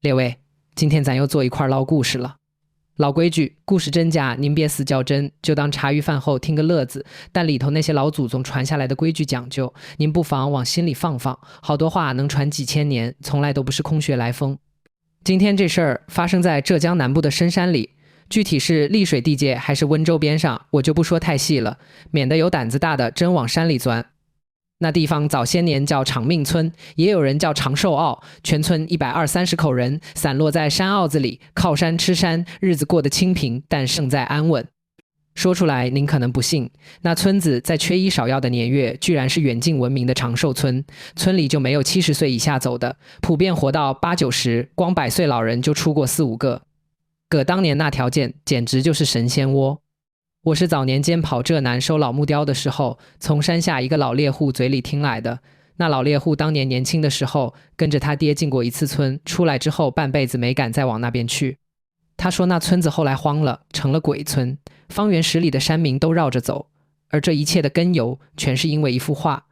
列位，今天咱又做一块捞故事了。老规矩，故事真假您别死较真，就当茶余饭后听个乐子。但里头那些老祖宗传下来的规矩讲究，您不妨往心里放放。好多话能传几千年，从来都不是空穴来风。今天这事儿发生在浙江南部的深山里，具体是丽水地界还是温州边上，我就不说太细了，免得有胆子大的真往山里钻。那地方早些年叫长命村，也有人叫长寿坳，全村120-130口人，散落在山坳子里，靠山吃山，日子过得清贫，但胜在安稳。说出来您可能不信，那村子在缺医少药的年月，居然是远近闻名的长寿村。村里就没有70岁以下走的，普遍活到80-90，光100岁老人就出过4-5个。搁当年那条件，简直就是神仙窝。我是早年间跑浙南收老木雕的时候，从山下一个老猎户嘴里听来的。那老猎户当年年轻的时候，跟着他爹进过一次村，出来之后半辈子没敢再往那边去。他说那村子后来荒了，成了鬼村，方圆10里的山民都绕着走。而这一切的根由，全是因为一幅画，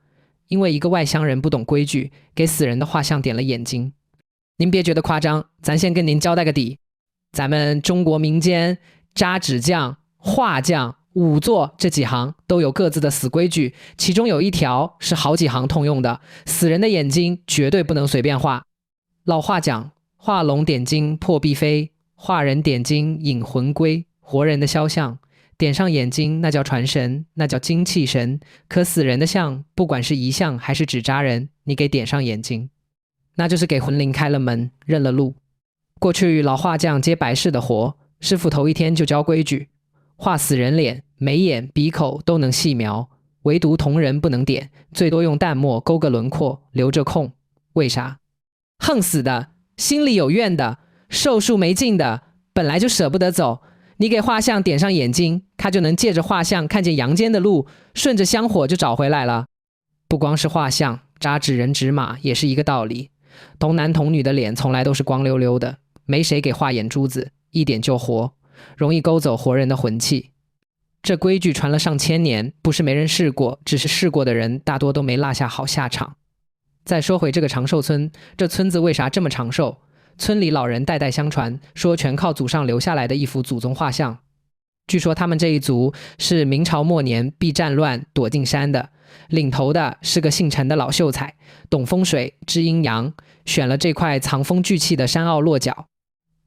因为一个外乡人不懂规矩，给死人的画像点了眼睛。您别觉得夸张，咱先跟您交代个底。咱们中国民间扎纸匠、画匠、仵作这几行都有各自的死规矩，其中有一条是好几行通用的，死人的眼睛绝对不能随便画。老话讲，画龙点睛破壁飞，画人点睛引魂归。活人的肖像点上眼睛，那叫传神，那叫精气神。可死人的像，不管是遗像还是纸扎人，你给点上眼睛，那就是给魂灵开了门，认了路。过去老画匠接白事的活，师傅头一天就教规矩，画死人脸，眉眼鼻口都能细描，唯独瞳人不能点，最多用淡墨勾个轮廓，留着空。为啥？横死的，心里有怨的，寿数没尽的，本来就舍不得走，你给画像点上眼睛，他就能借着画像看见阳间的路，顺着香火就找回来了。不光是画像，扎纸人纸马也是一个道理。童男童女的脸从来都是光溜溜的，没谁给画眼珠子，一点就活，容易勾走活人的魂气。这规矩传了上千年，不是没人试过，只是试过的人大多都没落下好下场。再说回这个长寿村，这村子为啥这么长寿？村里老人代代相传，说全靠祖上留下来的一幅祖宗画像。据说他们这一族是明朝末年避战乱躲进山的，领头的是个姓陈的老秀才，懂风水知阴阳，选了这块藏风聚气的山坳落脚。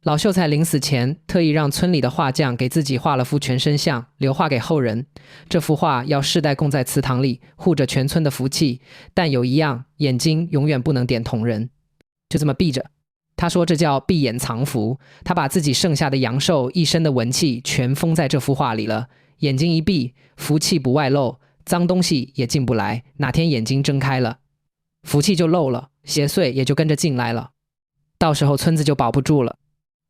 老秀才临死前特意让村里的画匠给自己画了幅全身像，留画给后人。这幅画要世代供在祠堂里，护着全村的福气，但有一样，眼睛永远不能点同人，就这么闭着。他说这叫闭眼藏福，他把自己剩下的阳寿一身的文气全封在这幅画里了，眼睛一闭，福气不外露，脏东西也进不来，哪天眼睛睁开了，福气就漏了，邪祟也就跟着进来了，到时候村子就保不住了。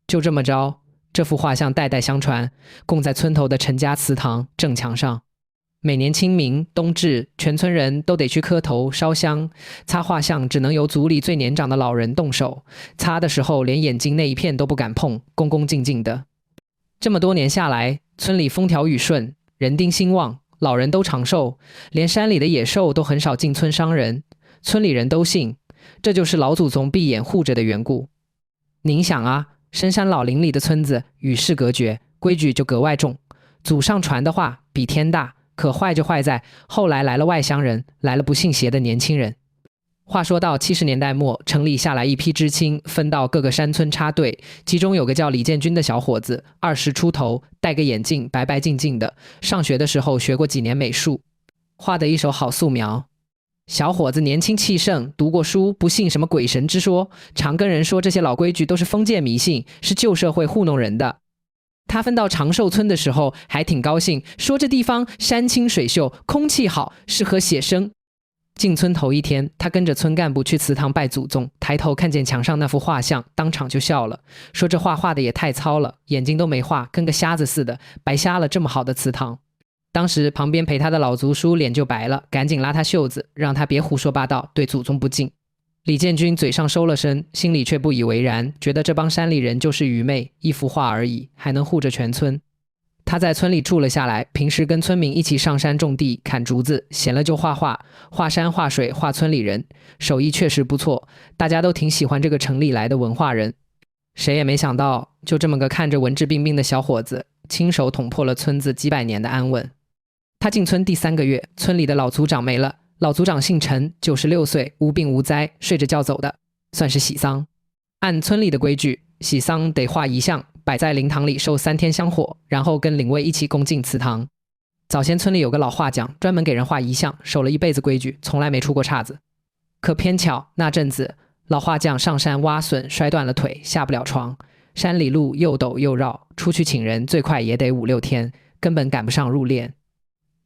就这么着，这幅画像代代相传，供在村头的陈家祠堂正墙上。每年清明、冬至，全村人都得去磕头烧香，擦画像只能由族里最年长的老人动手，擦的时候连眼睛那一片都不敢碰，恭恭敬敬的。这么多年下来，村里风调雨顺，人丁兴旺，老人都长寿，连山里的野兽都很少进村伤人，村里人都信，这就是老祖宗闭眼护着的缘故。您想啊，深山老林里的村子与世隔绝，规矩就格外重，祖上传的话比天大，可坏就坏在后来来了外乡人，来了不信邪的年轻人。话说到70年代末，城里下来一批知青，分到各个山村插队，其中有个叫李建军的小伙子，20出头，戴个眼镜，白白净净的，上学的时候学过几年美术，画的一手好素描。小伙子年轻气盛，读过书，不信什么鬼神之说，常跟人说这些老规矩都是封建迷信，是旧社会糊弄人的。他分到长寿村的时候还挺高兴，说这地方山清水秀，空气好，适合写生。进村头一天，他跟着村干部去祠堂拜祖宗，抬头看见墙上那幅画像，当场就笑了，说这画的也太糙了，眼睛都没画，跟个瞎子似的，白瞎了这么好的祠堂。当时旁边陪他的老族叔脸就白了，赶紧拉他袖子，让他别胡说八道，对祖宗不敬。李建军嘴上收了声，心里却不以为然，觉得这帮山里人就是愚昧，一幅画而已，还能护着全村。他在村里住了下来，平时跟村民一起上山种地砍竹子，闲了就画画，画山画水画村里人，手艺确实不错，大家都挺喜欢这个城里来的文化人。谁也没想到，就这么个看着文质彬彬的小伙子，亲手捅破了村子几百年的安稳。他进村第3个月，村里的老族长没了。老族长姓陈，96岁，无病无灾，睡着觉走的，算是喜丧。按村里的规矩，喜丧得画遗像，摆在灵堂里受3天香火，然后跟灵位一起供进祠堂。早先村里有个老画匠，专门给人画遗像，守了一辈子规矩，从来没出过岔子。可偏巧那阵子，老画匠上山挖笋，摔断了腿，下不了床。山里路又陡又绕，出去请人最快也得5、6天，根本赶不上入殓。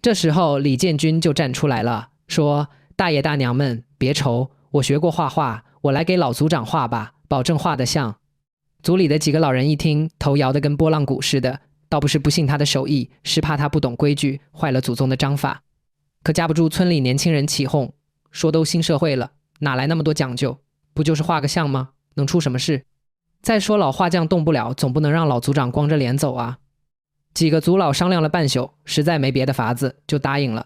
这时候李建军就站出来了，说：大爷大娘们别愁，我学过画画，我来给老族长画吧，保证画得像。族里的几个老人一听，头摇得跟拨浪鼓似的，倒不是不信他的手艺，是怕他不懂规矩，坏了祖宗的章法。可架不住村里年轻人起哄，说都新社会了，哪来那么多讲究，不就是画个像吗？能出什么事？再说老画匠动不了，总不能让老族长光着脸走啊。几个族老商量了半宿，实在没别的法子，就答应了。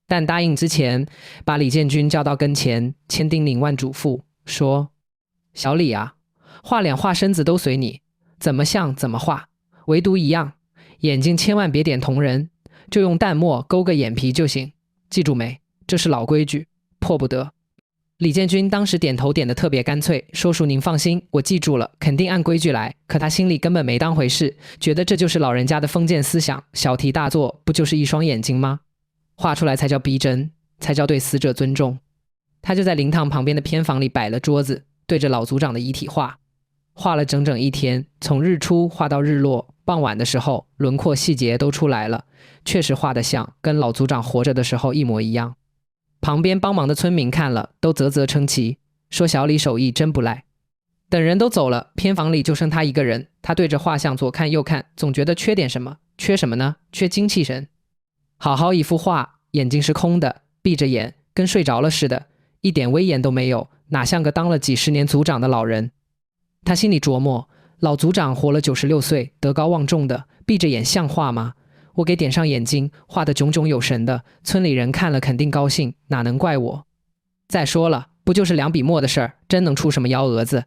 但答应之前，把李建军叫到跟前，千叮咛万嘱咐，说：小李啊，画脸画身子都随你，怎么像怎么画，唯独一样，眼睛千万别点瞳仁，就用淡墨勾个眼皮就行，记住没？这是老规矩，破不得。李建军当时点头点得特别干脆，说叔您放心，我记住了，肯定按规矩来。可他心里根本没当回事，觉得这就是老人家的封建思想，小题大做，不就是一双眼睛吗？画出来才叫逼真，才叫对死者尊重。他就在灵堂旁边的偏房里摆了桌子，对着老族长的遗体画，画了整整1天，从日出画到日落，傍晚的时候轮廓细节都出来了，确实画得像，跟老族长活着的时候一模一样。旁边帮忙的村民看了，都啧啧称奇，说小李手艺真不赖。等人都走了，偏房里就剩他一个人，他对着画像左看右看，总觉得缺点什么。缺什么呢？缺精气神。好好一幅画，眼睛是空的，闭着眼，跟睡着了似的，一点威严都没有，哪像个当了几十年族长的老人。他心里琢磨，老族长活了96岁，德高望重的，闭着眼像话吗？我给点上眼睛，画得炯炯有神的，村里人看了肯定高兴，哪能怪我？再说了，不就是2笔墨的事儿，真能出什么幺蛾子？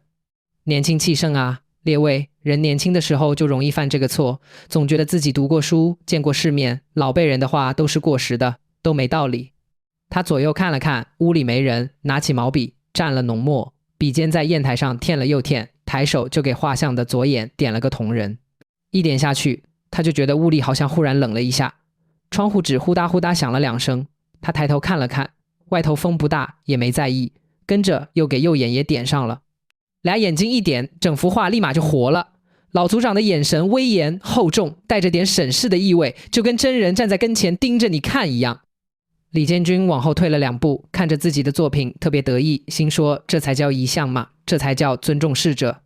年轻气盛啊，列位，人年轻的时候就容易犯这个错，总觉得自己读过书，见过世面，老辈人的话都是过时的，都没道理。他左右看了看，屋里没人，拿起毛笔蘸了浓墨，笔尖在砚台上添了又添，抬手就给画像的左眼点了个瞳仁。一点下去，他就觉得屋里好像忽然冷了一下，窗户纸呼哒呼哒响了2声，他抬头看了看，外头风不大，也没在意，跟着又给右眼也点上了。俩眼睛一点，整幅画立马就活了。老族长的眼神威严厚重，带着点审视的意味，就跟真人站在跟前盯着你看一样。李建军往后退了2步，看着自己的作品特别得意，心说这才叫遗像嘛，这才叫尊重逝者。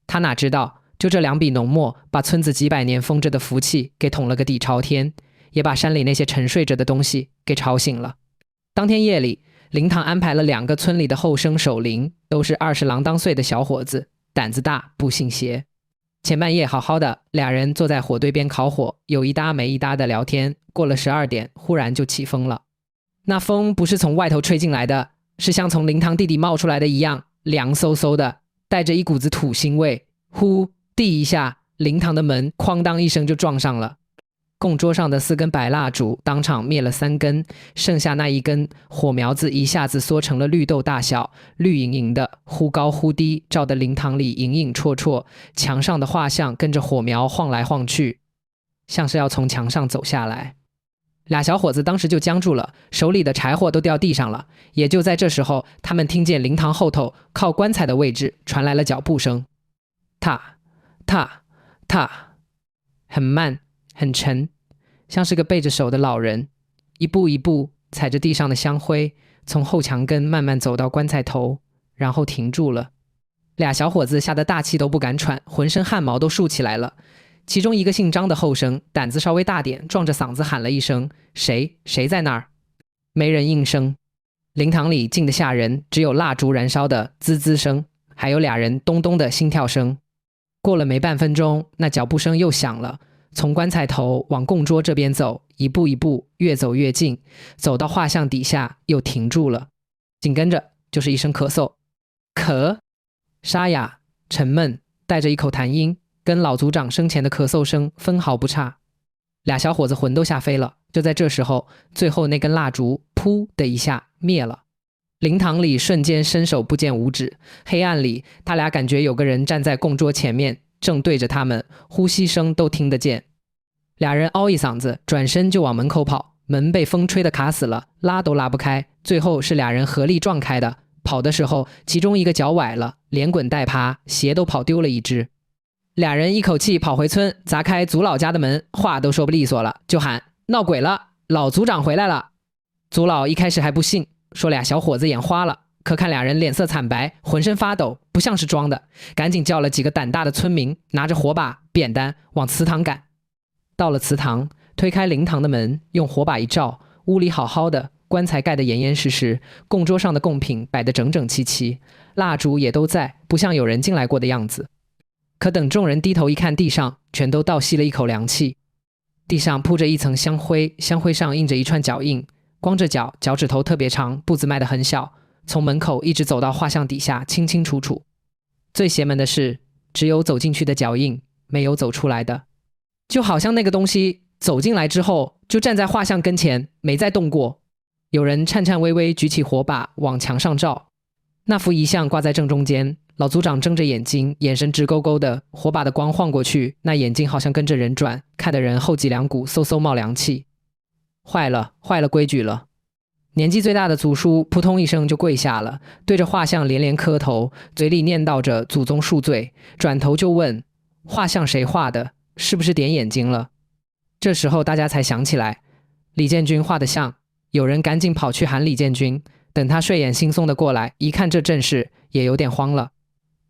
他哪知道，就这2笔浓墨，把村子几百年封着的福气给捅了个底朝天，也把山里那些沉睡着的东西给吵醒了。当天夜里，灵堂安排了2个村里的后生守灵，都是20郎当岁的小伙子，胆子大，不信邪。前半夜好好的，俩人坐在火堆边烤火，有一搭没一搭的聊天。过了12点，忽然就起风了。那风不是从外头吹进来的，是像从灵堂地里冒出来的一样，凉飕飕的，带着一股子土腥味。呼地一下，灵堂的门哐当一声就撞上了。供桌上的4根白蜡烛当场灭了3根，剩下那1根火苗子一下子缩成了绿豆大小，绿莹莹的，忽高忽低，照得灵堂里影影绰绰，墙上的画像跟着火苗晃来晃去，像是要从墙上走下来。俩小伙子当时就僵住了，手里的柴火都掉地上了。也就在这时候，他们听见灵堂后头靠棺材的位置传来了脚步声，踏踏踏，很慢很沉，像是个背着手的老人，一步一步踩着地上的香灰，从后墙根慢慢走到棺材头，然后停住了。俩小伙子吓得大气都不敢喘，浑身汗毛都竖起来了。其中一个姓张的后生胆子稍微大点，壮着嗓子喊了一声：谁在那儿？没人应声。灵堂里静得吓人，只有蜡烛燃烧的滋滋声，还有俩人咚咚的心跳声。过了没半分钟，那脚步声又响了，从棺材头往供桌这边走，一步一步越走越近，走到画像底下又停住了。紧跟着就是一声咳嗽，沙哑沉闷带着一口痰音，跟老族长生前的咳嗽声分毫不差。俩小伙子魂都吓飞了。就在这时候，最后那根蜡烛噗的一下灭了。灵堂里瞬间伸手不见五指，黑暗里他俩感觉有个人站在供桌前面，正对着他们，呼吸声都听得见。俩人嗷一嗓子，转身就往门口跑，门被风吹得卡死了，拉都拉不开，最后是俩人合力撞开的。跑的时候，其中一个脚崴了，连滚带爬，鞋都跑丢了一只。俩人一口气跑回村，砸开族老家的门，话都说不利索了，就喊闹鬼了，老族长回来了。族老一开始还不信，说俩小伙子眼花了，可看俩人脸色惨白，浑身发抖，不像是装的，赶紧叫了几个胆大的村民，拿着火把扁担往祠堂赶。到了祠堂，推开灵堂的门，用火把一照，屋里好好的，棺材盖得严严实实，供桌上的贡品摆得整整齐齐，蜡烛也都在，不像有人进来过的样子。可等众人低头一看，地上全都倒吸了一口凉气。地上铺着一层香灰，香灰上印着一串脚印，光着脚，脚趾头特别长，步子迈得很小，从门口一直走到画像底下，清清楚楚。最邪门的是，只有走进去的脚印，没有走出来的，就好像那个东西走进来之后，就站在画像跟前，没再动过。有人颤颤巍巍举起火把往墙上照，那幅遗像挂在正中间，老族长睁着眼睛，眼神直勾勾的，火把的光晃过去，那眼睛好像跟着人转，看得人后脊梁骨嗖嗖冒凉气。坏了，坏了规矩了。年纪最大的族叔扑通一声就跪下了，对着画像连连磕头，嘴里念叨着祖宗恕罪，转头就问画像谁画的，是不是点眼睛了？这时候大家才想起来，李建军画的像。有人赶紧跑去喊李建军，等他睡眼惺忪的过来，一看这阵势，也有点慌了。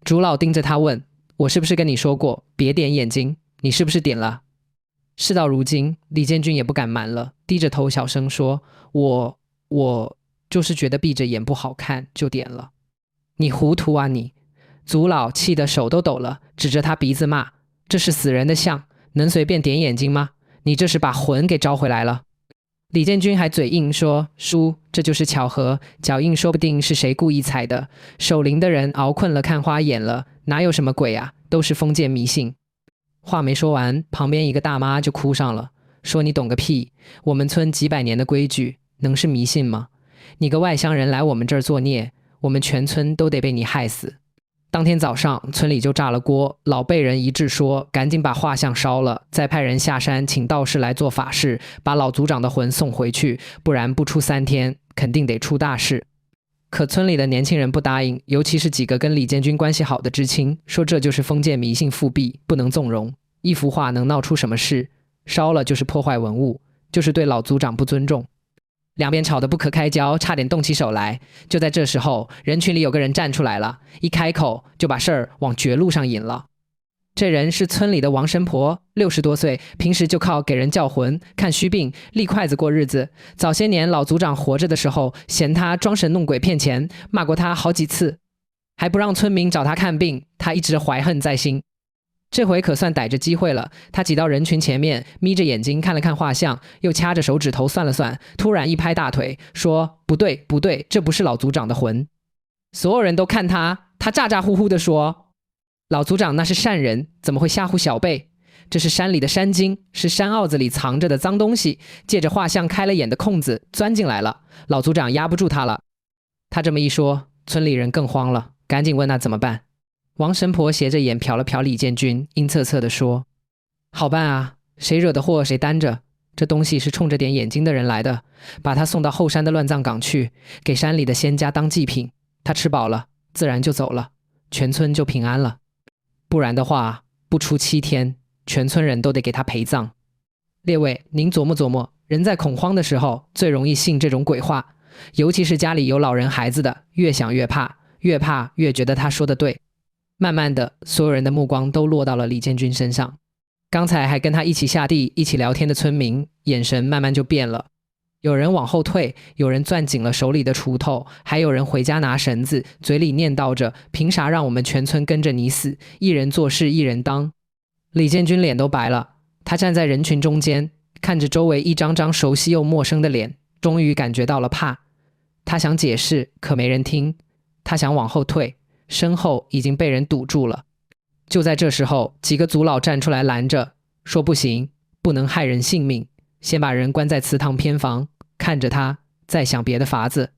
主老盯着他问，我是不是跟你说过别点眼睛，你是不是点了？事到如今，李建军也不敢瞒了，低着头小声说，我就是觉得闭着眼不好看，就点了。你糊涂啊你！族老气得手都抖了，指着他鼻子骂，这是死人的像，能随便点眼睛吗？你这是把魂给招回来了。李建军还嘴硬说，叔，这就是巧合，脚印说不定是谁故意踩的，守灵的人熬困了看花眼了，哪有什么鬼啊，都是封建迷信。话没说完，旁边一个大妈就哭上了，说你懂个屁，我们村几百年的规矩能是迷信吗？你个外乡人来我们这儿作孽，我们全村都得被你害死。当天早上村里就炸了锅，老辈人一致说赶紧把画像烧了，再派人下山请道士来做法事，把老族长的魂送回去，不然不出3天肯定得出大事。可村里的年轻人不答应，尤其是几个跟李建军关系好的知青，说这就是封建迷信复辟，不能纵容，一幅画能闹出什么事，烧了就是破坏文物，就是对老族长不尊重。两边吵得不可开交，差点动起手来。就在这时候，人群里有个人站出来了，一开口就把事儿往绝路上引了。这人是村里的王神婆，60多岁，平时就靠给人叫魂、看虚病、立筷子过日子。早些年老族长活着的时候，嫌他装神弄鬼骗钱，骂过他好几次，还不让村民找他看病，他一直怀恨在心。这回可算逮着机会了，他挤到人群前面，眯着眼睛看了看画像，又掐着手指头算了算，突然一拍大腿说，不对不对，这不是老族长的魂。所有人都看他咋咋呼呼地说，老族长那是善人，怎么会吓唬小辈？这是山里的山精，是山坳子里藏着的脏东西，借着画像开了眼的空子钻进来了，老族长压不住他了。他这么一说，村里人更慌了，赶紧问那怎么办。王神婆斜着眼瞟了瞟李建军，阴恻恻地说，好办啊，谁惹的祸谁担着，这东西是冲着点眼睛的人来的，把他送到后山的乱葬岗去，给山里的仙家当祭品，他吃饱了自然就走了，全村就平安了。不然的话，不出7天，全村人都得给他陪葬。列位，您琢磨琢磨，人在恐慌的时候最容易信这种鬼话，尤其是家里有老人孩子的，越想越怕，越怕越觉得他说的对。慢慢的，所有人的目光都落到了李建军身上。刚才还跟他一起下地一起聊天的村民眼神慢慢就变了，有人往后退，有人攥紧了手里的锄头，还有人回家拿绳子，嘴里念叨着凭啥让我们全村跟着你死，一人做事一人当。李建军脸都白了，他站在人群中间，看着周围一张张熟悉又陌生的脸，终于感觉到了怕。他想解释，可没人听，他想往后退，身后已经被人堵住了。就在这时候，几个族老站出来拦着，说不行，不能害人性命，先把人关在祠堂偏房，看着他，再想别的法子。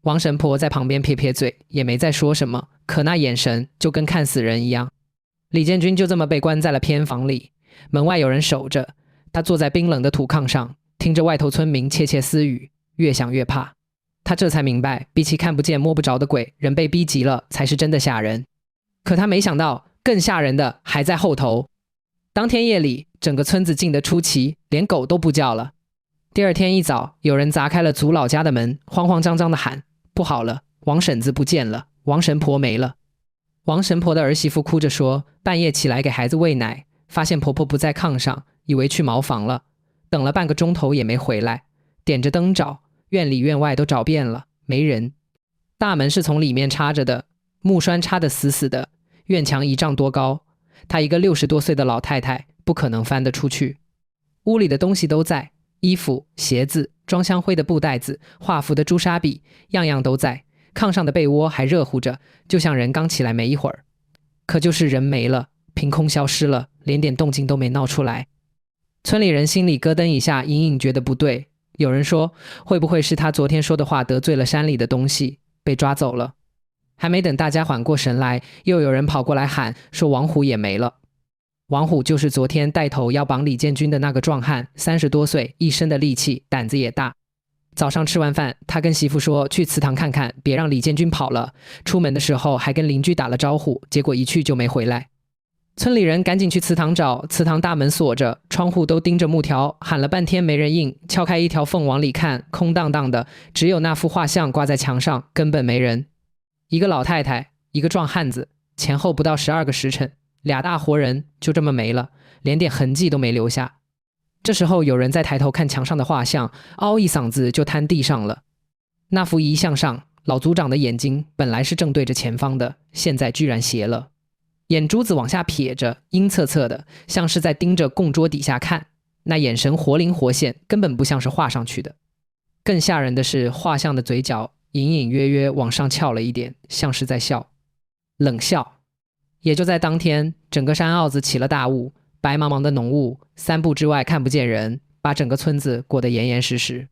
王神婆在旁边撇撇嘴，也没再说什么，可那眼神就跟看死人一样。李建军就这么被关在了偏房里，门外有人守着，他坐在冰冷的土炕上，听着外头村民窃窃私语，越想越怕。他这才明白，比起看不见摸不着的鬼，人被逼急了才是真的吓人。可他没想到，更吓人的还在后头。当天夜里，整个村子静得出奇，连狗都不叫了。第二天一早，有人砸开了族老家的门，慌慌张张地喊：不好了，王婶子不见了，王神婆没了。王神婆的儿媳妇哭着说，半夜起来给孩子喂奶，发现婆婆不在炕上，以为去茅房了，等了半个钟头也没回来，点着灯找，院里院外都找遍了，没人。大门是从里面插着的，木栓插得死死的，院墙1丈多高，她一个60多岁的老太太不可能翻得出去。屋里的东西都在，衣服、鞋子、装香灰的布袋子、画符的朱砂笔，样样都在。炕上的被窝还热乎着，就像人刚起来没一会儿。可就是人没了，凭空消失了，连点动静都没闹出来。村里人心里咯噔一下，隐隐觉得不对。有人说，会不会是他昨天说的话得罪了山里的东西，被抓走了？还没等大家缓过神来，又有人跑过来喊说王虎也没了。王虎就是昨天带头要绑李建军的那个壮汉，30多岁，一身的力气，胆子也大。早上吃完饭，他跟媳妇说去祠堂看看，别让李建军跑了。出门的时候还跟邻居打了招呼，结果一去就没回来。村里人赶紧去祠堂找，祠堂大门锁着，窗户都钉着木条，喊了半天没人应，敲开一条缝往里看，空荡荡的，只有那幅画像挂在墙上，根本没人。一个老太太，一个壮汉子，前后不到12个时辰，2大活人就这么没了，连点痕迹都没留下。这时候有人在抬头看墙上的画像，嗷一嗓子就瘫地上了。那幅遗像上，老族长的眼睛本来是正对着前方的，现在居然斜了，眼珠子往下撇着，阴恻恻的，像是在盯着供桌底下看，那眼神活灵活现，根本不像是画上去的。更吓人的是，画像的嘴角隐隐约约往上翘了一点，像是在笑，冷笑。也就在当天，整个山坳子起了大雾，白茫茫的浓雾，3步之外看不见人，把整个村子裹得严严实实。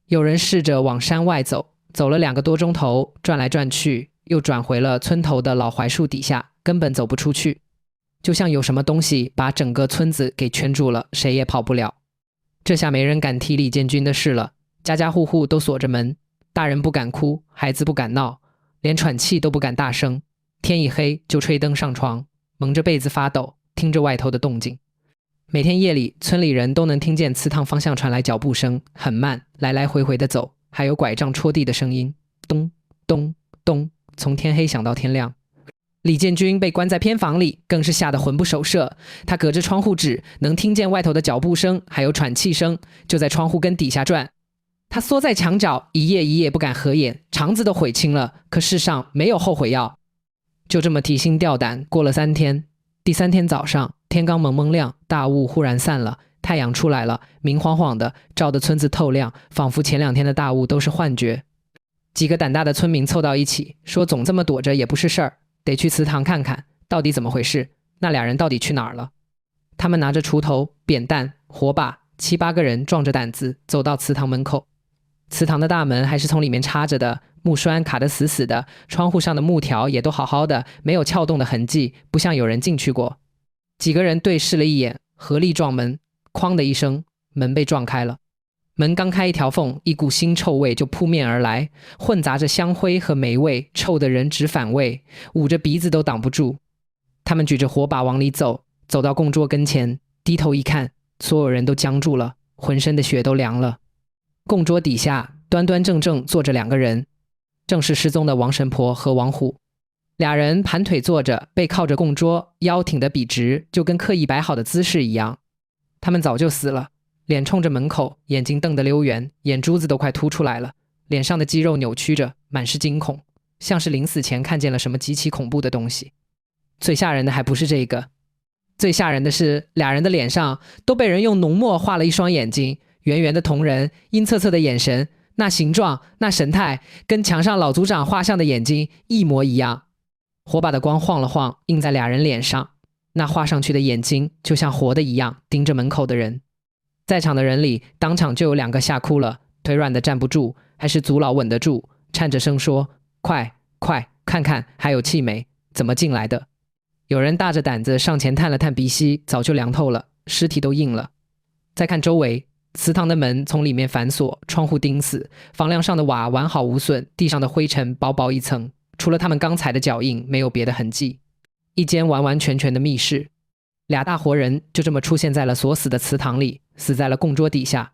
有人试着往山外走，走了2个多钟头，转来转去，又转回了村头的老槐树底下，根本走不出去，就像有什么东西把整个村子给圈住了，谁也跑不了。这下没人敢提李建军的事了，家家户户都锁着门，大人不敢哭，孩子不敢闹，连喘气都不敢大声，天一黑就吹灯上床，蒙着被子发抖，听着外头的动静。每天夜里，村里人都能听见祠堂方向传来脚步声，很慢，来来回回的走，还有拐杖戳地的声音，咚咚咚，从天黑响到天亮。李建军被关在偏房里，更是吓得魂不守舍。他隔着窗户纸能听见外头的脚步声，还有喘气声，就在窗户根底下转。他缩在墙角，一夜一夜不敢合眼，肠子都悔青了，可世上没有后悔药。就这么提心吊胆过了3天。第3天早上，天刚蒙蒙亮，大雾忽然散了，太阳出来了，明晃晃的，照得村子透亮，仿佛前2天的大雾都是幻觉。几个胆大的村民凑到一起，说总这么躲着也不是事儿，得去祠堂看看到底怎么回事，那2人到底去哪儿了。他们拿着锄头、扁担、火把，7、8个人壮着胆子走到祠堂门口。祠堂的大门还是从里面插着的，木栓卡得死死的，窗户上的木条也都好好的，没有撬动的痕迹，不像有人进去过。几个人对视了一眼，合力撞门，哐的一声，门被撞开了。门刚开一条缝，一股腥臭味就扑面而来，混杂着香灰和霉味，臭得人直反胃，捂着鼻子都挡不住。他们举着火把往里走，走到供桌跟前，低头一看，所有人都僵住了，浑身的血都凉了。供桌底下端端正正坐着2个人，正是失踪的王神婆和王虎。2人盘腿坐着，背靠着供桌，腰挺得笔直，就跟刻意摆好的姿势一样。他们早就死了，脸冲着门口，眼睛瞪得溜圆，眼珠子都快凸出来了，脸上的肌肉扭曲着，满是惊恐，像是临死前看见了什么极其恐怖的东西。最吓人的还不是这个，最吓人的是2人的脸上都被人用浓墨画了一双眼睛，圆圆的瞳仁，阴恻恻的眼神，那形状那神态跟墙上老族长画像的眼睛一模一样。火把的光晃了晃，映在2人脸上，那画上去的眼睛就像活的一样盯着门口的人。在场的人里当场就有2个吓哭了，腿软的站不住，还是祖老稳得住，颤着声说：快快看看还有气没，怎么进来的？有人大着胆子上前探了探鼻息，早就凉透了，尸体都硬了。再看周围，祠堂的门从里面反锁，窗户钉死，房梁上的瓦完好无损，地上的灰尘薄薄一层，除了他们刚才的脚印没有别的痕迹。一间完完全全的密室，2大活人就这么出现在了锁死的祠堂里，死在了供桌底下。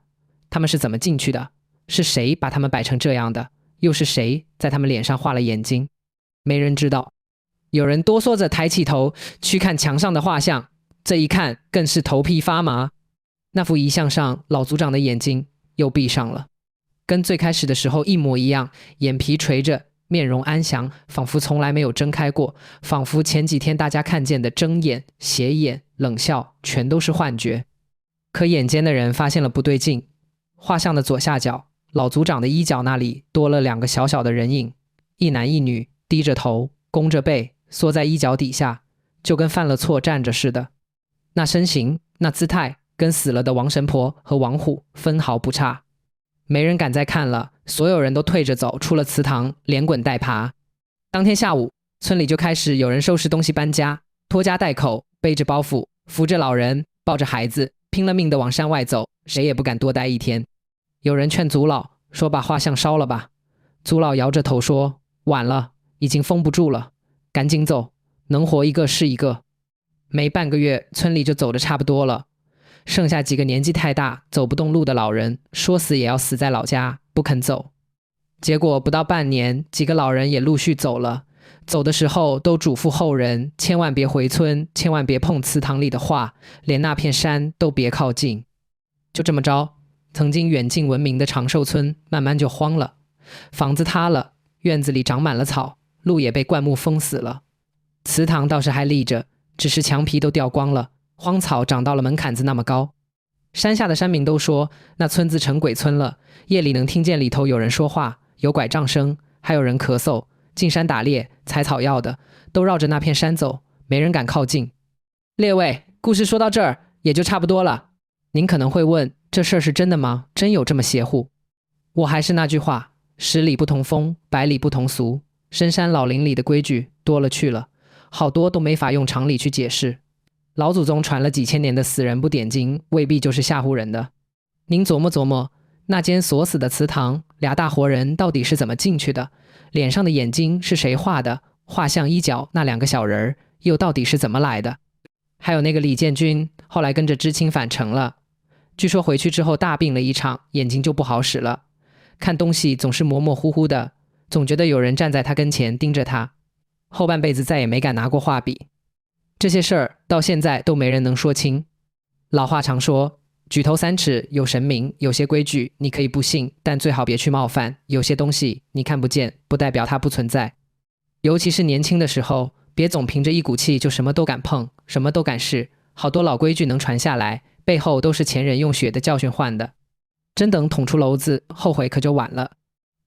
他们是怎么进去的？是谁把他们摆成这样的？又是谁在他们脸上画了眼睛？没人知道。有人哆嗦着抬起头去看墙上的画像，这一看更是头皮发麻。那幅遗像上老族长的眼睛又闭上了，跟最开始的时候一模一样，眼皮垂着，面容安详，仿佛从来没有睁开过，仿佛前几天大家看见的睁眼、斜眼、冷笑全都是幻觉。可眼尖的人发现了不对劲，画像的左下角，老族长的衣角那里多了2个小小的人影，一男一女，低着头，弓着背，缩在衣角底下，就跟犯了错站着似的。那身形，那姿态，跟死了的王神婆和王虎分毫不差。没人敢再看了，所有人都退着走，出了祠堂，连滚带爬。当天下午，村里就开始有人收拾东西搬家，拖家带口，背着包袱，扶着老人，抱着孩子，拼了命的往山外走，谁也不敢多待一天。有人劝祖老说把画像烧了吧，祖老摇着头说晚了，已经封不住了，赶紧走，能活一个是一个。没半个月，村里就走得差不多了，剩下几个年纪太大走不动路的老人，说死也要死在老家，不肯走。结果不到半年，几个老人也陆续走了，走的时候都嘱咐后人千万别回村，千万别碰祠堂里的画，连那片山都别靠近。就这么着，曾经远近闻名的长寿村慢慢就荒了，房子塌了，院子里长满了草，路也被灌木封死了。祠堂倒是还立着，只是墙皮都掉光了，荒草长到了门槛子那么高。山下的山民都说那村子成鬼村了，夜里能听见里头有人说话，有拐杖声，还有人咳嗽，进山打猎采草药的都绕着那片山走，没人敢靠近。列位，故事说到这儿也就差不多了。您可能会问，这事儿是真的吗？真有这么邪乎？我还是那句话，10里不同风，100里不同俗，深山老林里的规矩多了去了，好多都没法用常理去解释。老祖宗传了几千年的死人不点睛，未必就是吓唬人的。您琢磨琢磨，那间锁死的祠堂，2大活人到底是怎么进去的？脸上的眼睛是谁画的？画像衣角那2个小人又到底是怎么来的？还有那个李建军，后来跟着知青返城了，据说回去之后大病了一场，眼睛就不好使了，看东西总是模模糊糊的，总觉得有人站在他跟前盯着他，后半辈子再也没敢拿过画笔。这些事儿到现在都没人能说清。老话常说，举头3尺有神明，有些规矩你可以不信，但最好别去冒犯，有些东西你看不见，不代表它不存在。尤其是年轻的时候，别总凭着一股气就什么都敢碰，什么都敢试，好多老规矩能传下来，背后都是前人用血的教训换的。真等捅出篓子，后悔可就晚了。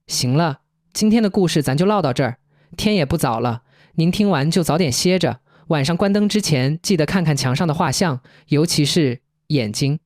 行了，今天的故事咱就唠到这儿，天也不早了，您听完就早点歇着，晚上关灯之前记得看看墙上的画像，尤其是眼睛。